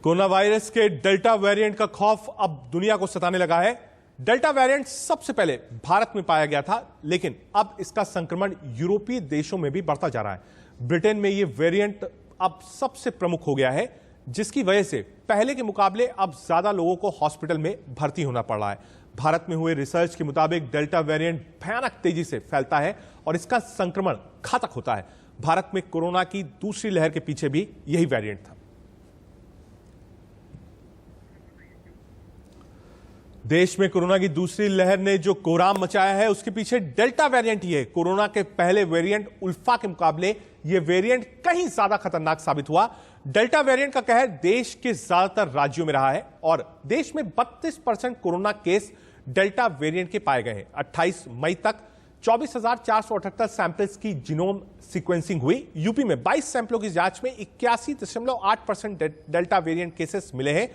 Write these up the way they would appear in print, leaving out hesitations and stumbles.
Corona virus के delta variant का खौफ अब दुनिया को सताने लगा है। डेल्टा वेरिएंट सबसे पहले भारत में पाया गया था, लेकिन अब इसका संक्रमण यूरोपीय देशों में भी बढ़ता जा रहा है। ब्रिटेन में यह वेरिएंट अब सबसे प्रमुख हो गया है, जिसकी वजह से पहले के मुकाबले अब ज्यादा लोगों को हॉस्पिटल में भर्ती होना पड़ रहा है। भारत में हुए रिसर्च के मुताबिक डेल्टा वेरिएंट भयानक तेजी से फैलता है और इसका संक्रमण घातक होता है। भारत में कोरोना की दूसरी लहर के पीछे भी यही वेरिएंट था। देश में कोरोना की दूसरी लहर ने जो कोहराम मचाया है, उसके पीछे डेल्टा वेरिएंट ही है। कोरोना के पहले वेरिएंट अल्फा के मुकाबले यह वेरिएंट कहीं ज्यादा खतरनाक साबित हुआ। डेल्टा वेरिएंट का कहर देश के ज्यादातर राज्यों में रहा है और देश में 32% कोरोना केस डेल्टा वेरिएंट के पाए गए हैं। 28 मई तक 24,478 सैंपल्स की जीनोम सीक्वेंसिंग हुई। यूपी में 22 सैंपलों की जांच में 81.8% डेल्टा वेरिएंट केसेस मिले हैं।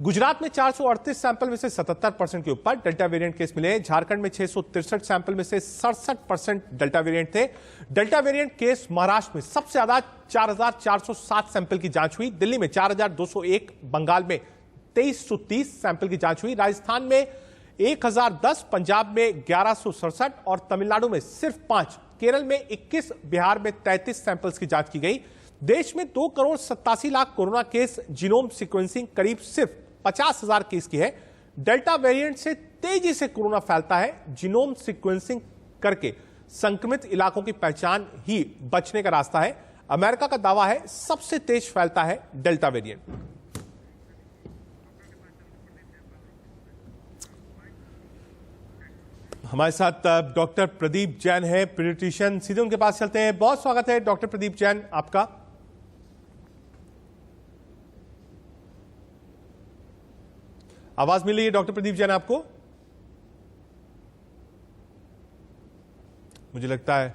गुजरात में 438 सैंपल में से 77% के ऊपर डेल्टा वेरिएंट केस मिले हैं। झारखंड में 663 सैंपल में से 67% डेल्टा वेरिएंट थे। डेल्टा वेरिएंट केस महाराष्ट्र में सबसे ज्यादा 4,407 सैंपल की जांच हुई। दिल्ली में 4,201, बंगाल में 2,330 सैंपल की जांच हुई। राजस्थान में 1,010, पंजाब में 1,167 और तमिलनाडु में सिर्फ 5, केरल में 21, बिहार में 33 सैंपल्स की जांच की गई। देश में 2,87,00,000 कोरोना केस जीनोम सीक्वेंसिंग करीब सिर्फ 50,000 केस की है। डेल्टा वेरिएंट से तेजी से कोरोना फैलता है। जीनोम सीक्वेंसिंग करके संक्रमित इलाकों की पहचान ही बचने का रास्ता है। अमेरिका का दावा है सबसे तेज फैलता है डेल्टा वेरिएंट। हमारे साथ डॉक्टर प्रदीप जैन है, पीडियाट्रिशियन। सीधे उनके पास चलते हैं। बहुत स्वागत है डॉक्टर प्रदीप जैन आपका। आवाज मिल रही है डॉक्टर प्रदीप जैन आपको? मुझे लगता है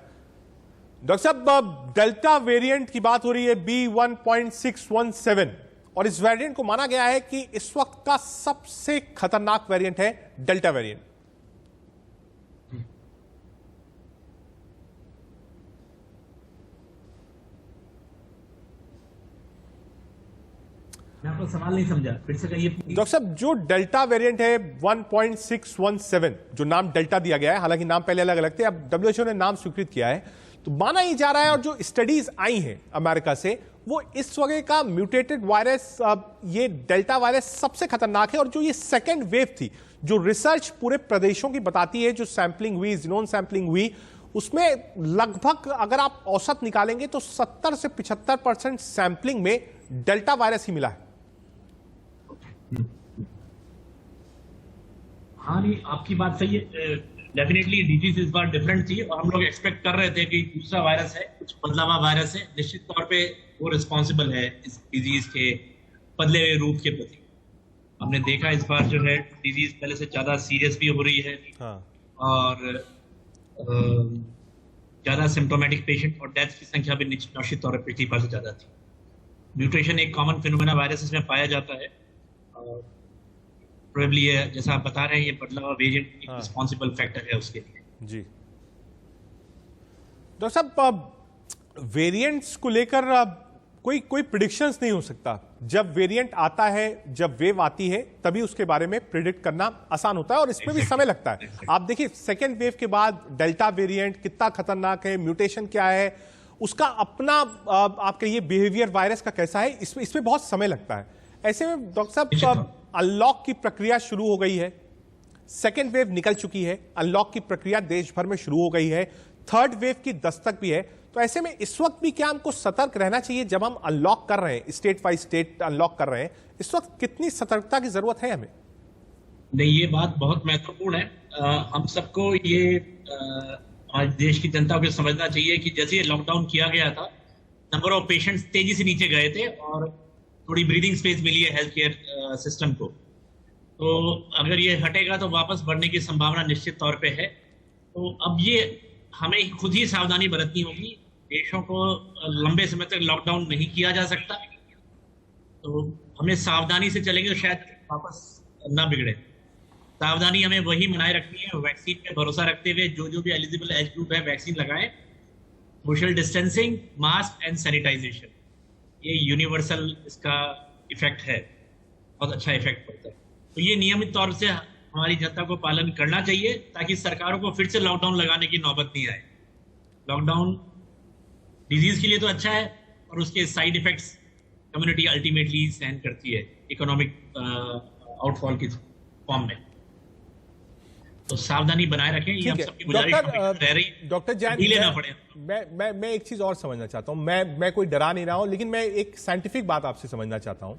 डॉक्टर साहब डेल्टा वेरिएंट की बात हो रही है, B.1.617, और इस वेरिएंट को माना गया है कि इस वक्त का सबसे खतरनाक वेरिएंट है डेल्टा वेरिएंट। मैं आपको सवाल नहीं समझा, फिर से कहिए। डॉक्टर साहब, जो डेल्टा वेरिएंट है 1.617, जो नाम डेल्टा दिया गया है, हालांकि नाम पहले अलग अलग थे, अब WHO ने नाम स्वीकृत किया है, तो माना ही जा रहा है, और जो स्टडीज आई हैं अमेरिका से, वो इस वजह का म्यूटेटेड वायरस, ये डेल्टा वायरस सबसे खतरनाक है। और जो ये सेकेंड वेव थी, जो रिसर्च पूरे प्रदेशों की बताती है, जो सैंपलिंग हुई, जीनोम सैंपलिंग हुई, उसमें लगभग अगर आप औसत निकालेंगे तो 70 से 75% सैंपलिंग में डेल्टा वायरस ही मिला है। हाँ, नहीं, आपकी बात सही है। डेफिनेटली डिजीज इस बार डिफरेंट थी और हम लोग एक्सपेक्ट कर रहे थे कि दूसरा वायरस है, कुछ बदला हुआ वायरस है, निश्चित तौर पे वो रिस्पॉन्सिबल है इस डिजीज के बदले हुए रूप के प्रति। हमने देखा इस बार जो है डिजीज पहले से ज्यादा सीरियस भी हो रही है। हाँ। और ज्यादा सिम्टोमेटिक पेशेंट और डेथ की संख्या भी निश्चित तौर पर पिछली बार से ज्यादा थी। म्यूटेशन एक कॉमन फिनोमेना वायरस में पाया जाता है। प्रोबेबली जैसा आप बता रहे हैं, ये बदला हुआ वेरिएंट एक रिस्पॉन्सिबल फैक्टर है उसके लिए। जी डॉक्टर साहब, वेरिएंट्स को लेकर कोई प्रिडिक्शंस नहीं हो सकता। जब वेरिएंट आता है, जब वेव आती है, तभी उसके बारे में प्रिडिक्ट करना आसान होता है, और इसमें भी समय लगता है। आप देखिए सेकेंड वेव के बाद डेल्टा वेरिएंट कितना खतरनाक है, म्यूटेशन क्या है, उसका अपना आप कहिए बिहेवियर वायरस का कैसा है, इसमें बहुत समय लगता है। ऐसे में डॉक्टर साहब, अनलॉक की प्रक्रिया शुरू हो गई है, सेकेंड वेव निकल चुकी है, अनलॉक की प्रक्रिया देश भर में शुरू हो गई है, थर्ड वेव की दस्तक भी है, तो ऐसे में इस वक्त भी क्या हमको सतर्क रहना चाहिए? जब हम अनलॉक कर रहे हैं, स्टेट बाय स्टेट अनलॉक कर रहे हैं, इस वक्त कितनी सतर्कता की जरूरत है हमें? नहीं, ये बात बहुत महत्वपूर्ण है। हम सबको ये आज देश की जनता को समझना चाहिए कि जैसे लॉकडाउन किया गया था, नंबर ऑफ पेशेंट्स तेजी से नीचे गए थे और थोड़ी ब्रीदिंग स्पेस मिली है हेल्थ केयर सिस्टम को। तो अगर ये हटेगा तो वापस बढ़ने की संभावना निश्चित तौर पे है। तो अब ये हमें खुद ही सावधानी बरतनी होगी। देशों को लंबे समय तक लॉकडाउन नहीं किया जा सकता, तो हमें सावधानी से चलेंगे तो शायद वापस ना बिगड़े। सावधानी हमें वही बनाए रखनी है, वैक्सीन पे भरोसा रखते हुए जो भी एलिजिबल एज ग्रुप है वैक्सीन लगाएं, social distancing, mask and sanitization, ये यूनिवर्सल इसका इफेक्ट है। बहुत अच्छा इफेक्ट पड़ता है। तो ये नियमित तौर से हमारी जनता को पालन करना चाहिए ताकि सरकारों को फिर से लॉकडाउन लगाने की नौबत नहीं आए। लॉकडाउन डिजीज के लिए तो अच्छा है और उसके साइड इफेक्ट्स कम्युनिटी अल्टीमेटली सहन करती है इकोनॉमिक आउटफॉल की फॉर्म में। तो सावधानी बनाए रखें, ये हम ठीक है सबकी गुजारिश रह रही है। डॉक्टर जैन, ढीले ना पड़े। मैं एक चीज और समझना चाहता हूं। मैं कोई डरा नहीं रहा हूं, लेकिन मैं एक साइंटिफिक बात आपसे समझना चाहता हूं।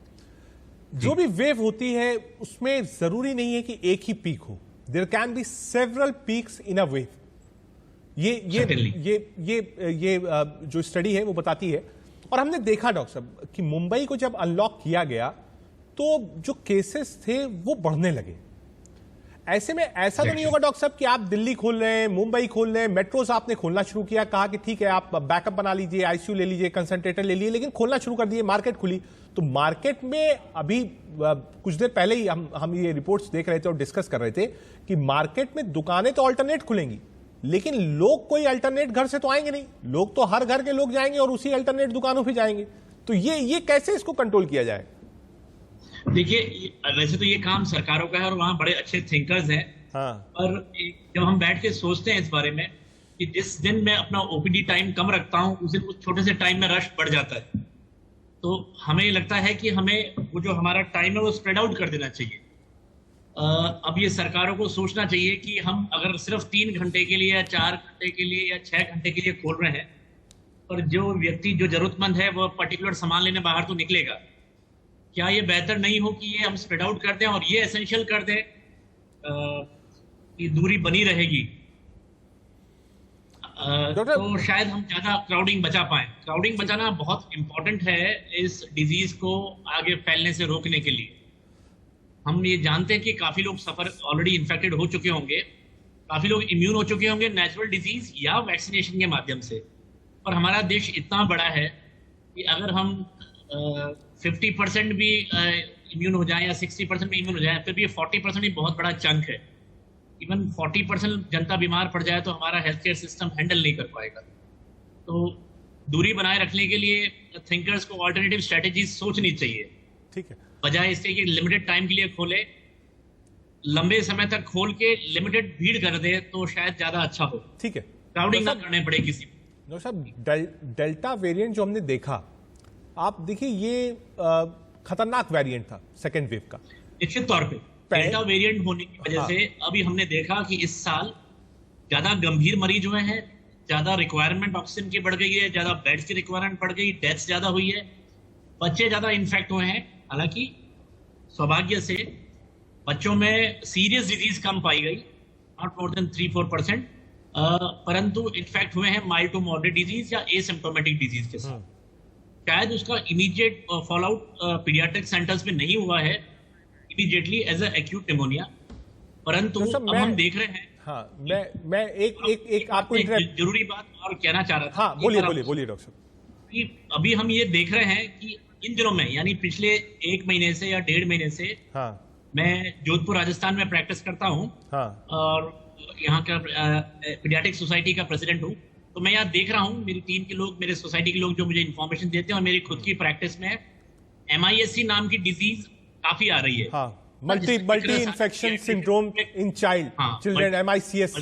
जो भी वेव होती है उसमें जरूरी नहीं है कि एक ही पीक हो। There can be several peaks in a wave. ये जो स्टडी है वो बताती है। और हमने देखा डॉक्टर साहब कि मुंबई को जब अनलॉक किया गया तो जो केसेस थे वो बढ़ने लगे। ऐसे में ऐसा तो नहीं होगा डॉक्टर साहब कि आप दिल्ली खोल रहे हैं, मुंबई खोल रहे हैं, मेट्रोज आपने खोलना शुरू किया, कहा कि ठीक है आप बैकअप बना लीजिए, आईसीयू ले लीजिए, कंसंट्रेटर ले लीजिए, लेकिन खोलना शुरू कर दिए, मार्केट खुली। तो मार्केट में अभी कुछ देर पहले ही हम ये रिपोर्ट्स देख रहे थे और डिस्कस कर रहे थे कि मार्केट में दुकानें तो अल्टरनेट खुलेंगी, लेकिन लोग कोई अल्टरनेट घर से तो आएंगे नहीं। लोग तो हर घर के लोग जाएंगे और उसी अल्टरनेट दुकानों पर जाएंगे। तो ये कैसे इसको कंट्रोल किया जाए? देखिए, वैसे तो ये काम सरकारों का है और वहां बड़े अच्छे थिंकर्स हैं। हाँ। पर जब हम बैठ के सोचते हैं इस बारे में कि जिस दिन मैं अपना ओपीडी टाइम कम रखता हूं उस दिन उस छोटे से टाइम में रश बढ़ जाता है। तो हमें लगता है कि हमें वो जो हमारा टाइम है वो स्प्रेड आउट कर देना चाहिए। अब ये सरकारों को सोचना चाहिए कि हम अगर सिर्फ 3 घंटे के लिए या 4 घंटे के लिए या 6 घंटे के लिए खोल रहे हैं, पर जो व्यक्ति जो जरूरतमंद है वो पर्टिकुलर सामान लेने बाहर तो निकलेगा। क्या ये बेहतर नहीं हो कि ये हम स्प्रेड आउट कर दें और ये एसेंशियल कर दें कि दूरी बनी रहेगी? तो शायद हम ज्यादा क्राउडिंग बचा पाए। क्राउडिंग बचाना बहुत इंपॉर्टेंट है इस डिजीज को आगे फैलने से रोकने के लिए। हम ये जानते हैं कि काफी लोग सफर ऑलरेडी इन्फेक्टेड हो चुके होंगे, काफी लोग इम्यून हो चुके होंगे नेचुरल डिजीज या वैक्सीनेशन के माध्यम से। पर हमारा देश इतना बड़ा है कि अगर हम 50% भी इम्यून हो जाए या 60% भी इम्यून हो जाए, फिर भी 40% ही बहुत बड़ा चंक है। इवन 40% जनता बीमार पड़ जाए तो हमारा हेल्थ केयर सिस्टम हैंडल नहीं कर पाएगा। तो दूरी बनाए रखने के लिए थिंकर्स को ऑल्टरनेटिव स्ट्रेटेजीज सोचनी चाहिए। ठीक है, बजाय इसके कि लिमिटेड टाइम के लिए खोले, लंबे समय तक खोल के लिमिटेड भीड़ कर दे तो शायद ज्यादा अच्छा हो। ठीक है, क्राउडिंग ना करने पड़े किसी को। डॉक्टर साहब, डेल्टा वेरिएंट जो हमने देखा, आप देखिए ये खतरनाक वेरिएंट था सेकेंड वेव का। निश्चित तौर पे डेल्टा वेरिएंट होने की वजह से अभी हमने देखा कि इस साल ज्यादा गंभीर मरीज हुए हैं, ज्यादा रिक्वायरमेंट ऑक्सीजन की बढ़ गई है, ज्यादा बेड्स की रिक्वायरमेंट बढ़ गई, डेथ्स ज्यादा हुई है, बच्चे ज्यादा इन्फेक्ट हुए हैं। हालांकि सौभाग्य से बच्चों में सीरियस डिजीज कम पाई गई, नॉट मोर देन 3-4%, परंतु इन्फेक्ट हुए हैं माइल्ड टू मॉडरेट डिजीज या एसिम्प्टोमेटिक डिजीज के साथ। शायद उसका immediate fall out paediatric centres में नहीं हुआ है immediately as a acute pneumonia, परंतु अब हम देख रहे हैं। हाँ, मैं एक आपको जरूरी बात और कहना चाह रहा था। हाँ, बोलिए डॉक्टर साहब। अभी हम ये देख रहे हैं कि इन दिनों में, यानी पिछले 1 महीने से या 1.5 महीने से, हाँ, मैं जोधपुर राजस्थान में प्रैक्टिस करता हूँ। हाँ, और यहाँ का पीडियाट्रिक सोसाइटी का प्रेसिडेंट हूँ। तो मैं यहाँ देख रहा हूँ मेरी टीम के लोग, मेरे सोसाइटी के लोग जो मुझे इन्फॉर्मेशन देते हैं, और मेरी खुद की प्रैक्टिस में MIS-C नाम की डिजीज काफी आ रही है। हाँ, multi infection syndrome in child children, MICS।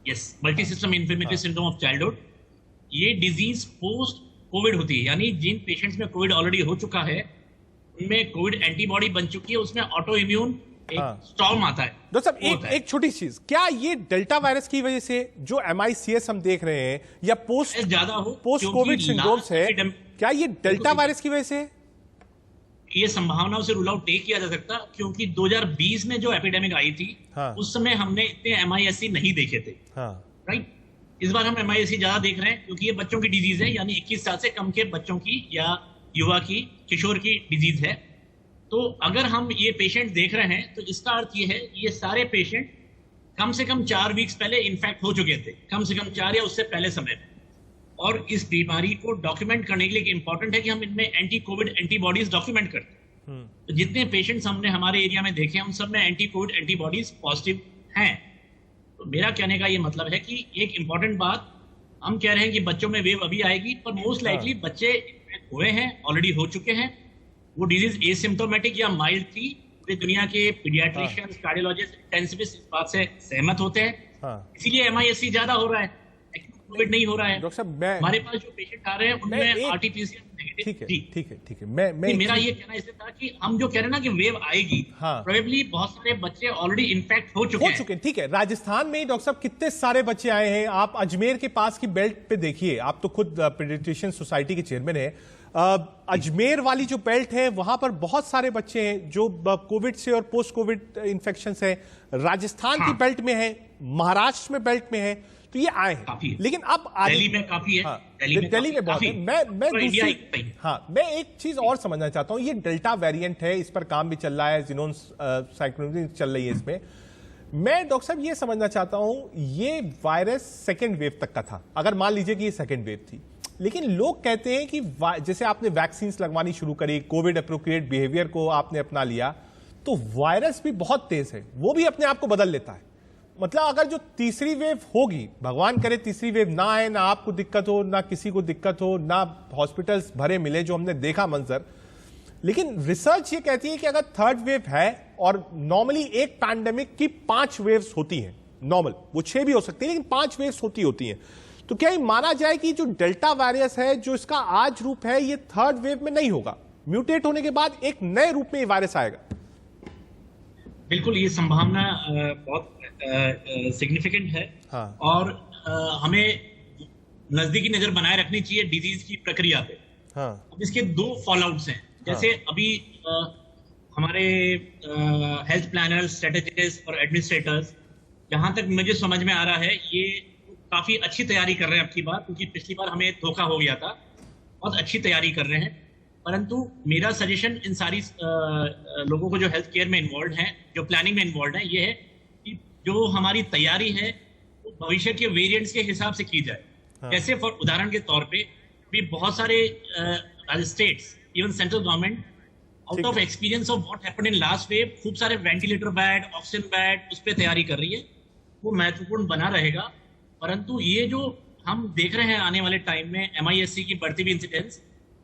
Yes, multi system inflammatory syndrome of childhood. ये डिजीज पोस्ट कोविड होती है, यानी जिन पेशेंट्स में कोविड ऑलरेडी हो चुका है उनमें कोविड एंटीबॉडी बन चुकी है, उसमें ऑटो इम्यून एक स्टॉर्म आता है। डॉक्टर साहब, एक छोटी चीज, क्या ये डेल्टा वायरस की वजह से जो MICS हम देख रहे हैं या पोस्ट कोविड सिंड्रोम्स है, क्या ये डेल्टा वायरस की वजह से? ये संभावनाओं से रूल आउट नहीं किया जा सकता, क्योंकि 2020 में जो एपिडेमिक आई थी, उस समय हमने इतने MIS-C नहीं देखे थे। राइट, इस बार हम MIS-C ज्यादा देख रहे हैं क्योंकि ये बच्चों की डिजीज है, यानी 21 साल से कम के बच्चों की या युवा की, किशोर की डिजीज है। तो अगर हम ये पेशेंट देख रहे हैं तो इसका अर्थ ये है ये सारे पेशेंट कम से कम 4 वीक्स पहले इन्फेक्ट हो चुके थे, कम से कम 4 या उससे पहले समय में। और इस बीमारी को डॉक्यूमेंट करने के लिए इंपॉर्टेंट है कि हम इनमें एंटी कोविड एंटीबॉडीज डॉक्यूमेंट करते हैं। तो जितने पेशेंट्स हमने हमारे एरिया में देखे, उन सब में एंटी कोविड एंटीबॉडीज पॉजिटिव हैं। तो मेरा कहने का ये मतलब है कि एक इंपॉर्टेंट बात, हम कह रहे हैं कि बच्चों में वेव अभी आएगी, पर मोस्ट लाइकली बच्चे हुए हैं, ऑलरेडी हो चुके हैं, वो डिजीज एसिम्टोमेटिक या माइल्ड थी। पूरी दुनिया के पीडियाट्रिशियंस, कार्डियोलॉजिस्ट, इंटेंसिविस्ट इस बात से सहमत होते हैं। हाँ। इसीलिए MISC ज्यादा हो रहा है, कोविड नहीं हो रहा है। डॉक्टर साहब, मैं हमारे पास जो पेशेंट आ रहे हैं उनमें RT-PCR नेगेटिव। ठीक है, जी, ठीक है, ठीक है। मैं मेरा ये कहना इससे था कि हम जो कह रहे हैं ना कि वेव आएगी, हाँ। प्रोबेबली बहुत सारे बच्चे ऑलरेडी इन्फेक्ट हो चुके हैं। ठीक है। राजस्थान में डॉक्टर साहब कितने सारे बच्चे आए हैं। आप अजमेर के पास की बेल्ट पे देखिए, आप तो खुद पीडियाट्रिशियन सोसाइटी के चेयरमैन है। अजमेर वाली जो बेल्ट है वहां पर बहुत सारे बच्चे हैं जो कोविड से और पोस्ट कोविड इंफेक्शन है। राजस्थान की बेल्ट में है, महाराष्ट्र में बेल्ट में है, तो ये आए हैं। लेकिन अब दिल्ली में काफी है। हाँ, दिल्ली में बहुत है। मैं दूसरी, हाँ, मैं एक चीज और समझना चाहता हूं। ये डेल्टा वेरिएंट है, इस पर काम भी चल रहा है, ज़ीनोन साइक्लोन चल रही है इसमें। मैं डॉक्टर साहब ये समझना चाहता हूं, ये वायरस सेकेंड वेव तक का था, अगर मान लीजिए कि ये सेकेंड वेव थी, लेकिन लोग कहते हैं कि जैसे आपने वैक्सीन लगवानी शुरू करी, कोविड अप्रोप्रिएट बिहेवियर को आपने अपना लिया, तो वायरस भी बहुत तेज है, वो भी अपने आप को बदल लेता है। मतलब अगर जो तीसरी वेव होगी, भगवान करे तीसरी वेव ना आए, ना आपको दिक्कत हो, ना किसी को दिक्कत हो, ना हॉस्पिटल्स भरे मिले, जो हमने देखा मंजर, लेकिन रिसर्च ये कहती है कि अगर थर्ड वेव है, और नॉर्मली एक पैंडेमिक की 5 वेव्स होती हैं, नॉर्मल वो 6 भी हो सकती है, लेकिन 5 वेव्स होती हैं, तो क्या ये माना जाए कि जो डेल्टा वायरस है, जो इसका आज रूप है, ये थर्ड वेव में नहीं होगा, म्यूटेट होने के बाद एक नए रूप में ये वायरस आएगा? बिल्कुल, ये संभावना बहुत सिग्निफिकेंट है। हाँ। और हमें नजदीकी नजर बनाए रखनी चाहिए डिजीज की प्रक्रिया पे। हाँ। अब इसके 2 फॉलोआउट्स हैं। जैसे अभी हमारे हेल्थ प्लानर्स, स्ट्रेटेजिस्ट और एडमिनिस्ट्रेटर्स, जहां तक मुझे समझ में आ रहा है, ये काफी अच्छी तैयारी कर रहे हैं आपकी बात, क्योंकि पिछली बार हमें धोखा हो गया था। बहुत अच्छी तैयारी कर रहे हैं, परंतु मेरा सजेशन इन सारी लोगों को जो हेल्थ केयर में इन्वॉल्व हैं, जो प्लानिंग में इन्वॉल्व हैं, ये है कि जो हमारी तैयारी है वो भविष्य के वेरिएंट्स के हिसाब से की जाए। हाँ। जैसे फॉर उदाहरण के तौर पे भी बहुत सारे states, even central government, out of experience of what happened in last wave, खूब सारे वेंटिलेटर बेड, ऑक्सीजन बेड उस पर तैयारी कर रही है। वो महत्वपूर्ण बना रहेगा। परंतु ये जो हम देख रहे हैं आने वाले टाइम में MISC की बढ़ती हुई इंसिडेंस,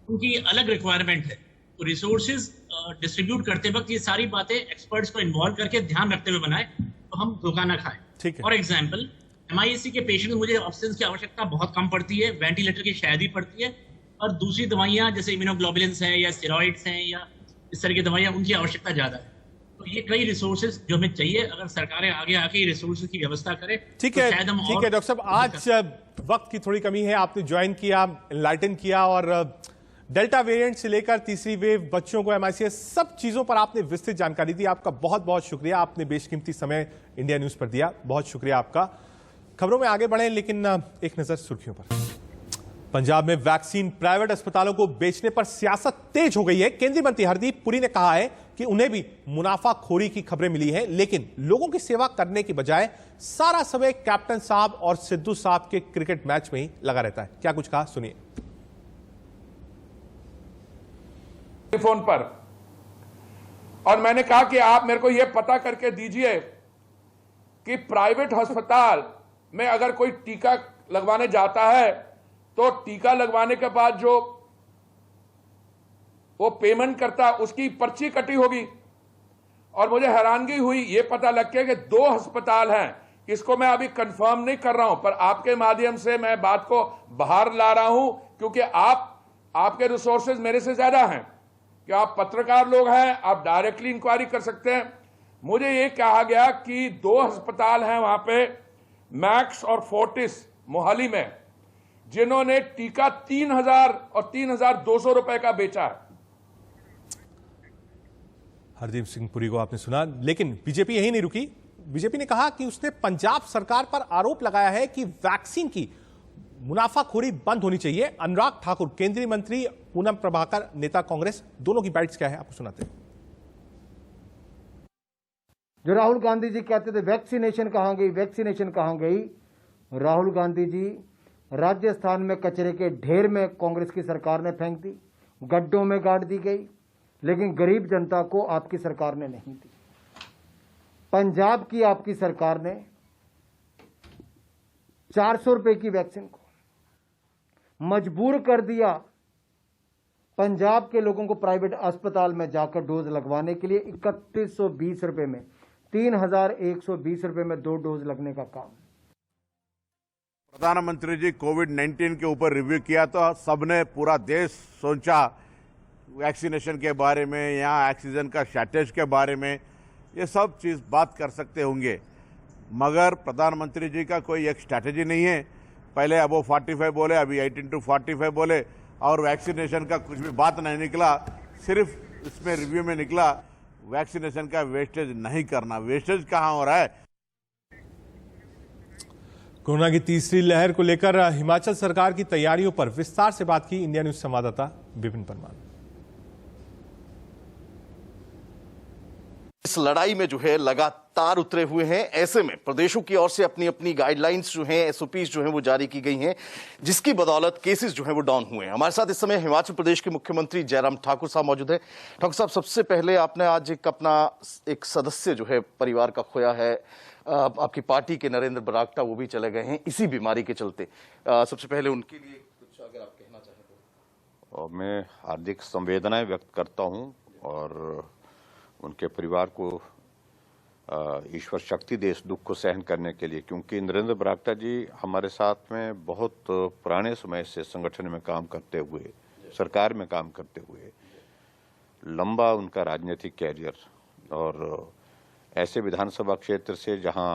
उनकी अलग रिक्वायरमेंट है। तो रिसोर्सेज डिस्ट्रीब्यूट करते वक्त ये सारी बातें एक्सपर्ट्स को इन्वॉल्व करके ध्यान रखते हुए बनाए, तो हम धोखा ना खाएं। फॉर एग्जाम्पल, MISC के पेशेंट, मुझे ऑक्सीजन की आवश्यकता बहुत कम पड़ती है, वेंटिलेटर की शायद ही पड़ती है, और दूसरी दवाइयां जैसे इम्यूनोग्लोबुलिन्स हैं या स्टेरॉइड्स हैं या इस तरह की दवाइयां, उनकी आवश्यकता ज्यादा है। तो ये कई रिसोर्सेज जो हमें चाहिए, अगर सरकारें आगे आके रिसोर्सेज की व्यवस्था करें, ठीक तो है, शायद हम ठीक है डॉक्टर साहब, आज वक्त की थोड़ी कमी है, आपने ज्वाइन किया, एनलाइटन किया, और डेल्टा वेरिएंट से लेकर तीसरी वेव, बच्चों को MISC, सब चीजों पर आपने विस्तृत जानकारी दी। आपका बहुत बहुत शुक्रिया, आपने बेशकीमती समय इंडिया न्यूज पर दिया, बहुत शुक्रिया आपका। खबरों में आगे बढ़े, लेकिन एक नजर सुर्खियों पर। पंजाब में वैक्सीन प्राइवेट अस्पतालों को बेचने पर सियासत तेज हो गई है। केंद्रीय मंत्री हरदीप पुरी ने कहा है कि उन्हें भी मुनाफाखोरी की खबरें मिली हैं, लेकिन लोगों की सेवा करने की बजाय सारा समय कैप्टन साहब और सिद्धू साहब के क्रिकेट मैच में ही लगा रहता है। क्या कुछ कहा, सुनिए। फोन पर, और मैंने कहा कि आप मेरे को यह पता करके दीजिए कि प्राइवेट अस्पताल में अगर कोई टीका लगवाने जाता है तो टीका लगवाने के बाद जो वो पेमेंट करता उसकी पर्ची कटी होगी। और मुझे हैरानगी हुई ये पता लग के कि 2 अस्पताल हैं, इसको मैं अभी कंफर्म नहीं कर रहा हूं, पर आपके माध्यम से मैं बात को बाहर ला रहा हूं, क्योंकि आपके रिसोर्सेज मेरे से ज्यादा हैं, कि आप पत्रकार लोग हैं, आप डायरेक्टली इंक्वायरी कर सकते हैं। मुझे ये कहा गया कि 2 अस्पताल हैं वहां पे, मैक्स और फोर्टिस मोहाली में, जिन्होंने टीका 3000 और 3200 रुपए का बेचा है। हरदीप सिंह पुरी को आपने सुना, लेकिन बीजेपी यही नहीं रुकी। बीजेपी ने कहा कि उसने पंजाब सरकार पर आरोप लगाया है कि वैक्सीन की मुनाफाखोरी बंद होनी चाहिए। अनुराग ठाकुर, केंद्रीय मंत्री, पूनम प्रभाकर, नेता कांग्रेस, दोनों की बाइट्स क्या है, आपको सुनाते हैं। जो राहुल गांधी जी कहते थे वैक्सीनेशन कहां गई, वैक्सीनेशन कहां गई, राहुल गांधी जी राजस्थान में कचरे के ढेर में कांग्रेस की सरकार ने फेंक दी, गड्ढों में गाड़ दी गई, लेकिन गरीब जनता को आपकी सरकार ने नहीं दी। पंजाब की आपकी सरकार ने 400 रुपए की वैक्सीन को मजबूर कर दिया पंजाब के लोगों को प्राइवेट अस्पताल में जाकर डोज लगवाने के लिए 3120 रुपये में 3120 रुपये में 2 डोज लगने का काम। प्रधानमंत्री जी कोविड-19 के ऊपर रिव्यू किया तो सबने पूरा देश सोचा वैक्सीनेशन के बारे में या ऑक्सीजन का शॉर्टेज के बारे में, ये सब चीज़ बात कर सकते होंगे, मगर प्रधानमंत्री जी का कोई एक स्ट्रैटेजी नहीं है। पहले अबो 45 बोले, अभी 18 to 45 बोले और वैक्सीनेशन का कुछ भी बात नहीं निकला। सिर्फ इसमें रिव्यू में निकला वैक्सीनेशन का वेस्टेज नहीं करना। वेस्टेज कहाँ हो रहा है? कोरोना की तीसरी लहर को लेकर हिमाचल सरकार की तैयारियों पर विस्तार से बात की इंडिया न्यूज संवाददाता विपिन परमार। इस लड़ाई में जो है लगातार उतरे हुए हैं। ऐसे में प्रदेशों की ओर से अपनी अपनी गाइडलाइंस जो हैं, एसओपीज जो हैं वो जारी की गई हैं, जिसकी बदौलत केसेस जो हैं वो डाउन हुए हैं। हमारे साथ इस समय हिमाचल प्रदेश के मुख्यमंत्री जयराम ठाकुर साहब मौजूद हैं। ठाकुर साहब, सबसे पहले आपने आज एक सदस्य जो है परिवार का खोया है। आपकी पार्टी के नरेंद्र बरागटा वो भी चले गए हैं इसी बीमारी के चलते। सबसे पहले उनके लिए कुछ अगर आप कहना चाहें तो। मैं हार्दिक संवेदनाएं व्यक्त करता हूं और उनके परिवार को ईश्वर शक्ति दे इस दुख को सहन करने के लिए, क्योंकि नरेंद्र बरागटा जी हमारे साथ में बहुत पुराने समय से संगठन में काम करते हुए, सरकार में काम करते हुए, लंबा उनका राजनीतिक कैरियर, और ऐसे विधानसभा क्षेत्र से जहां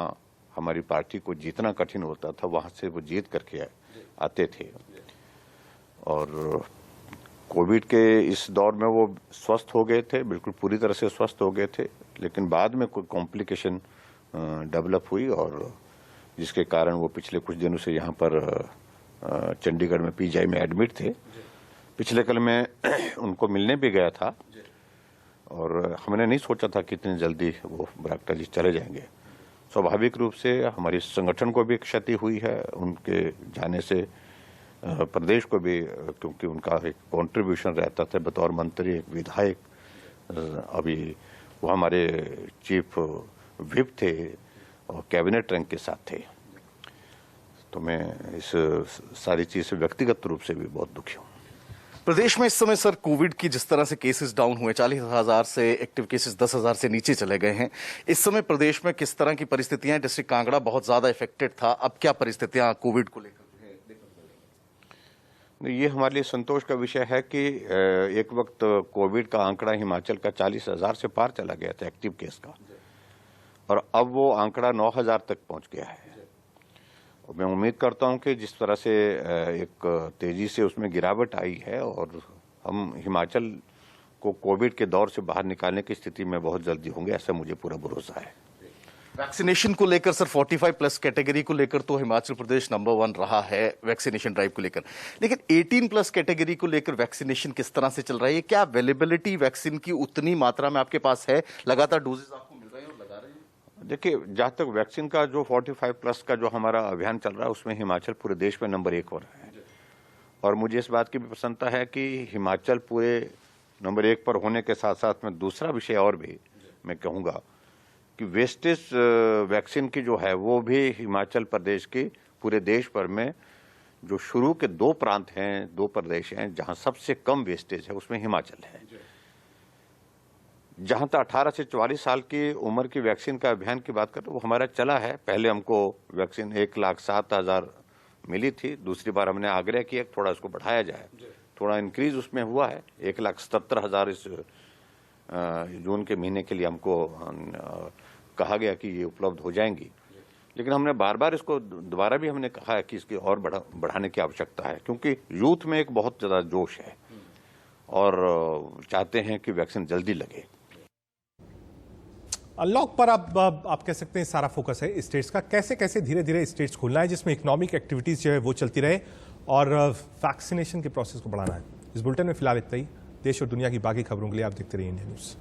हमारी पार्टी को जीतना कठिन होता था वहां से वो जीत करके आते थे। और कोविड के इस दौर में वो स्वस्थ हो गए थे, बिल्कुल पूरी तरह से स्वस्थ हो गए थे, लेकिन बाद में कोई कॉम्प्लिकेशन डेवलप हुई और जिसके कारण वो पिछले कुछ दिनों से यहाँ पर चंडीगढ़ में पीजीआई में एडमिट थे। पिछले कल मैं उनको मिलने भी गया था और हमने नहीं सोचा था कि इतनी जल्दी वो बरागटा जी चले जाएंगे। स्वाभाविक रूप से हमारी संगठन को भी क्षति हुई है उनके जाने से, प्रदेश को भी, क्योंकि उनका एक कंट्रीब्यूशन रहता था बतौर मंत्री, एक विधायक। अभी वो हमारे चीफ व्हिप थे और कैबिनेट रैंक के साथ थे। तो मैं इस सारी चीज से व्यक्तिगत रूप से भी बहुत दुखी हूँ। प्रदेश में इस समय सर कोविड की जिस तरह से केसेस डाउन हुए, 40,000 से एक्टिव केसेस 10,000 से नीचे चले गए हैं। इस समय प्रदेश में किस तरह की परिस्थितियां हैं? डिस्ट्रिक्ट कांगड़ा बहुत ज्यादा इफेक्टेड था, अब क्या परिस्थितियां कोविड को लेकर? ये हमारे लिए संतोष का विषय है कि एक वक्त कोविड का आंकड़ा हिमाचल का 40,000 से पार चला गया था एक्टिव केस का, और अब वो आंकड़ा 9,000 तक पहुंच गया है। और मैं उम्मीद करता हूं कि जिस तरह से एक तेजी से उसमें गिरावट आई है और हम हिमाचल को कोविड के दौर से बाहर निकालने की स्थिति में बहुत जल्दी होंगे, ऐसा मुझे पूरा भरोसा है। वैक्सीनेशन को लेकर सर 45+ कैटेगरी को लेकर तो हिमाचल प्रदेश नंबर 1 रहा है वैक्सीनेशन ड्राइव को लेकर, लेकिन 18+ कैटेगरी को लेकर वैक्सीनेशन किस तरह से चल रहा है? क्या अवेलेबिलिटी वैक्सीन की उतनी मात्रा में आपके पास है? लगातार डोजेस आपको मिल रहे हैं और लगा रहे हैं? देखिए, जहां तक वैक्सीन का जो 45+ का जो हमारा अभियान चल रहा है उसमें हिमाचल पूरे देश में नंबर 1 हो रहा है। और मुझे इस बात की भी प्रसन्नता है कि हिमाचल पूरे नंबर 1 पर होने के साथ साथ में दूसरा विषय और भी मैं कहूँगा कि वेस्टेज वैक्सीन की जो है वो भी हिमाचल प्रदेश की पूरे देश भर में जो शुरू के 2 प्रांत हैं, 2 प्रदेश हैं जहां सबसे कम वेस्टेज है, उसमें हिमाचल है। जहां तक 18 से 44 साल की उम्र की वैक्सीन का अभियान की बात करें वो हमारा चला है। पहले हमको वैक्सीन 1,07,000 मिली थी, दूसरी बार हमने आग्रह किया थोड़ा उसको बढ़ाया जाए, थोड़ा इंक्रीज उसमें हुआ है। 1,77,000 इस जून के महीने के लिए हमको कहा गया कि ये उपलब्ध हो जाएंगी, लेकिन हमने बार बार इसको दोबारा भी हमने कहा है कि इसकी और बढ़ाने की आवश्यकता है, क्योंकि यूथ में एक बहुत ज़्यादा जोश है और चाहते हैं कि वैक्सीन जल्दी लगे। अनलॉक पर अब आप कह सकते हैं सारा फोकस है स्टेट्स का, कैसे कैसे धीरे धीरे स्टेट्स खोलना है जिसमें इकोनॉमिक एक्टिविटीज जो है वो चलती रहे और वैक्सीनेशन के प्रोसेस को बढ़ाना है। इस बुलेटिन में फिलहाल इतना ही। देश और दुनिया की बाकी खबरों के लिए आप देखते रहिए इंडिया न्यूज।